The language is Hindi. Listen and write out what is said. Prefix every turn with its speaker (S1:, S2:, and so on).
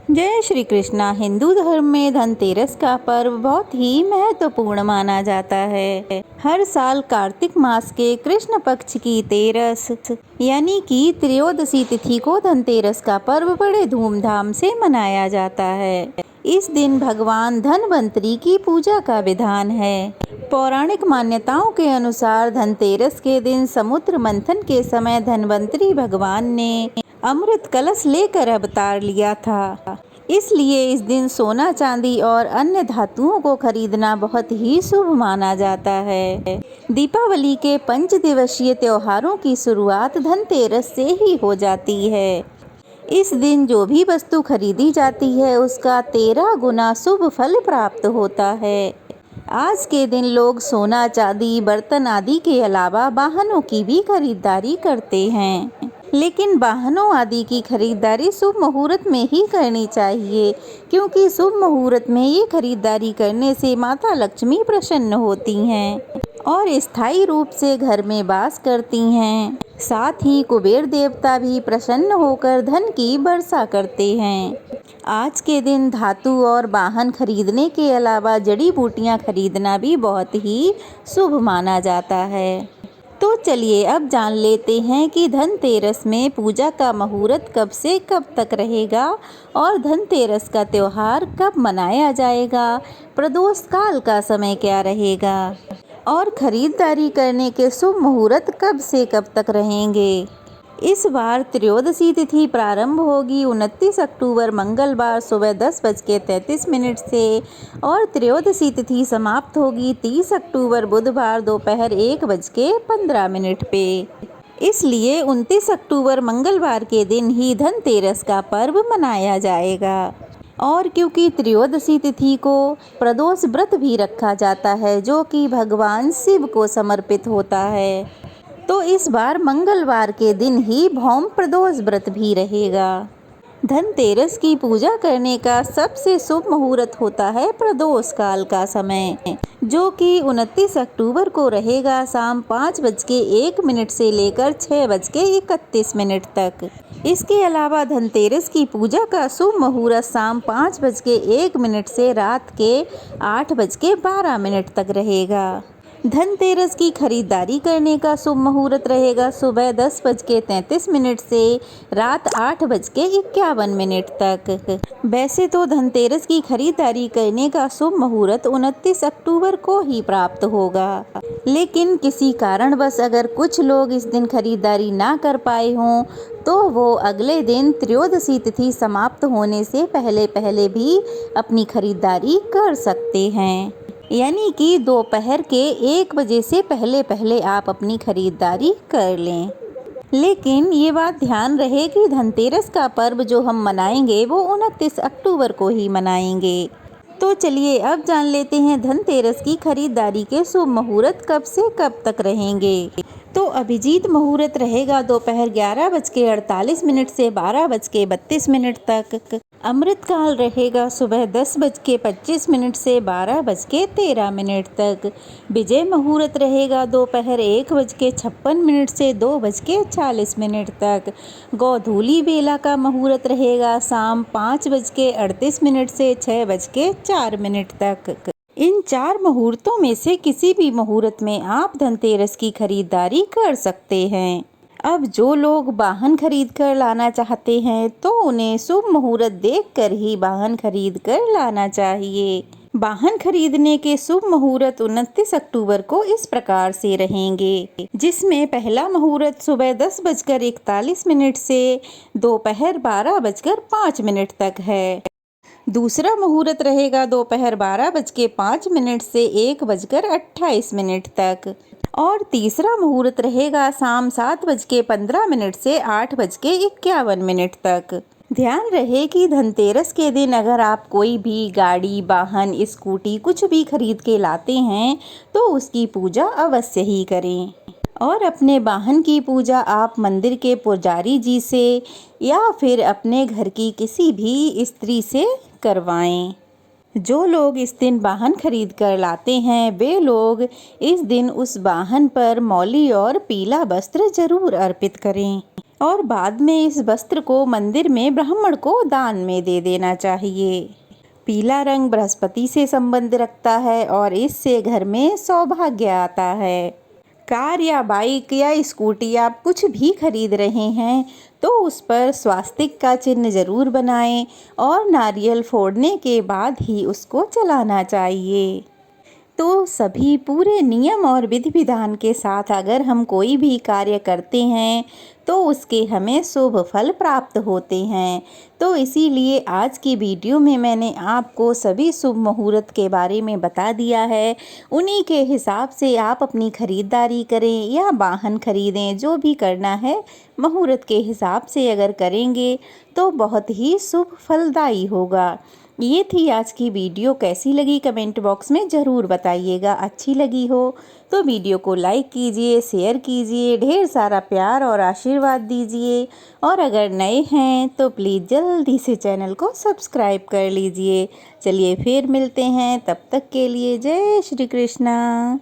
S1: जय श्री कृष्णा। हिंदू धर्म में धनतेरस का पर्व बहुत ही महत्वपूर्ण माना जाता है। हर साल कार्तिक मास के कृष्ण पक्ष की तेरस यानी कि त्रयोदशी तिथि को धनतेरस का पर्व बड़े धूमधाम से मनाया जाता है। इस दिन भगवान धनवंतरी की पूजा का विधान है। पौराणिक मान्यताओं के अनुसार धनतेरस के दिन समुद्र मंथन के समय धनवंतरी भगवान ने अमृत कलश लेकर अवतार लिया था। इसलिए इस दिन सोना, चांदी और अन्य धातुओं को खरीदना बहुत ही शुभ माना जाता है। दीपावली के 5 दिवसीय त्योहारों की शुरुआत धनतेरस से ही हो जाती है। इस दिन जो भी वस्तु खरीदी जाती है उसका 13 गुना शुभ फल प्राप्त होता है। आज के दिन लोग सोना, चांदी, बर्तन आदि के अलावा वाहनों की भी खरीदारी करते हैं। लेकिन वाहनों आदि की खरीदारी शुभ मुहूर्त में ही करनी चाहिए, क्योंकि शुभ मुहूर्त में ये खरीदारी करने से माता लक्ष्मी प्रसन्न होती हैं और स्थायी रूप से घर में वास करती हैं। साथ ही कुबेर देवता भी प्रसन्न होकर धन की वर्षा करते हैं। आज के दिन धातु और वाहन खरीदने के अलावा जड़ी बूटियां खरीदना भी बहुत ही शुभ माना जाता है। तो चलिए अब जान लेते हैं कि धनतेरस में पूजा का मुहूर्त कब से कब तक रहेगा और धनतेरस का त्यौहार कब मनाया जाएगा, प्रदोष काल का समय क्या रहेगा और खरीदारी करने के शुभ मुहूर्त कब से कब तक रहेंगे। इस बार त्रयोदशी तिथि प्रारंभ होगी 29 अक्टूबर मंगलवार सुबह 10:33 से और त्रयोदशी तिथि समाप्त होगी 30 अक्टूबर बुधवार दोपहर 1:15 पे। इसलिए 29 अक्टूबर मंगलवार के दिन ही धनतेरस का पर्व मनाया जाएगा। और क्योंकि त्रयोदशी तिथि को प्रदोष व्रत भी रखा जाता है जो कि भगवान शिव को समर्पित होता है, तो इस बार मंगलवार के दिन ही भौम प्रदोष व्रत भी रहेगा। धनतेरस की पूजा करने का सबसे शुभ मुहूर्त होता है प्रदोष काल का समय, जो कि 29 अक्टूबर को रहेगा शाम 5:01 से लेकर 6:31 तक। इसके अलावा धनतेरस की पूजा का शुभ मुहूर्त शाम 5:01 से रात के 8:12 तक रहेगा। धनतेरस की खरीदारी करने का शुभ मुहूर्त रहेगा सुबह 10:33 से रात 8:51 तक। वैसे तो धनतेरस की खरीदारी करने का शुभ मुहूर्त 29 अक्टूबर को ही प्राप्त होगा, लेकिन किसी कारणवश अगर कुछ लोग इस दिन खरीदारी ना कर पाए हों तो वो अगले दिन त्रयोदशी तिथि समाप्त होने से पहले पहले भी अपनी खरीदारी कर सकते हैं, यानी कि दोपहर के 1 बजे से पहले पहले आप अपनी खरीदारी कर लें। लेकिन ये बात ध्यान रहे कि धनतेरस का पर्व जो हम मनाएंगे वो 29 अक्टूबर को ही मनाएंगे। तो चलिए अब जान लेते हैं धनतेरस की खरीदारी के शुभ मुहूर्त कब से कब तक रहेंगे। तो अभिजीत मुहूर्त रहेगा दोपहर 11:48 से 12:32 तक। अमृतकाल रहेगा सुबह 10:25 से 12:13 तक। विजय मुहूर्त रहेगा दोपहर 1:56 से 2:40 तक। गोधूली बेला का मुहूर्त रहेगा शाम 5:38 से 6:04 तक। इन 4 मुहूर्तों में से किसी भी मुहूर्त में आप धनतेरस की खरीदारी कर सकते हैं। अब जो लोग वाहन खरीद कर लाना चाहते हैं तो उन्हें शुभ मुहूर्त देखकर ही वाहन खरीद कर लाना चाहिए। वाहन खरीदने के शुभ मुहूर्त 29 अक्टूबर को इस प्रकार से रहेंगे, जिसमें पहला मुहूर्त सुबह 10:41 से दोपहर 12:05 तक है। दूसरा मुहूर्त रहेगा दोपहर 12:05 से 1:28 तक और तीसरा मुहूर्त रहेगा शाम 7:15 से 8:51 तक। ध्यान रहे कि धनतेरस के दिन अगर आप कोई भी गाड़ी, वाहन, स्कूटी कुछ भी खरीद के लाते हैं तो उसकी पूजा अवश्य ही करें और अपने वाहन की पूजा आप मंदिर के पुजारी जी से या फिर अपने घर की किसी भी स्त्री से करवाएं। जो लोग इस दिन वाहन खरीद कर लाते हैं वे लोग इस दिन उस वाहन पर मौली और पीला वस्त्र जरूर अर्पित करें और बाद में इस वस्त्र को मंदिर में ब्राह्मण को दान में दे देना चाहिए। पीला रंग बृहस्पति से संबंध रखता है और इससे घर में सौभाग्य आता है। कार या बाइक या स्कूटी आप कुछ भी खरीद रहे हैं तो उस पर स्वास्तिक का चिन्ह ज़रूर बनाएं और नारियल फोड़ने के बाद ही उसको चलाना चाहिए। तो सभी पूरे नियम और विधि विधान के साथ अगर हम कोई भी कार्य करते हैं तो उसके हमें शुभ फल प्राप्त होते हैं। तो इसीलिए आज की वीडियो में मैंने आपको सभी शुभ मुहूर्त के बारे में बता दिया है। उन्हीं के हिसाब से आप अपनी खरीदारी करें या वाहन खरीदें, जो भी करना है मुहूर्त के हिसाब से अगर करेंगे तो बहुत ही शुभ फलदायी होगा। ये थी आज की वीडियो। कैसी लगी कमेंट बॉक्स में ज़रूर बताइएगा। अच्छी लगी हो तो वीडियो को लाइक कीजिए, शेयर कीजिए, ढेर सारा प्यार और आशीर्वाद दीजिए। और अगर नए हैं तो प्लीज़ जल्दी से चैनल को सब्सक्राइब कर लीजिए। चलिए फिर मिलते हैं, तब तक के लिए जय श्री कृष्णा।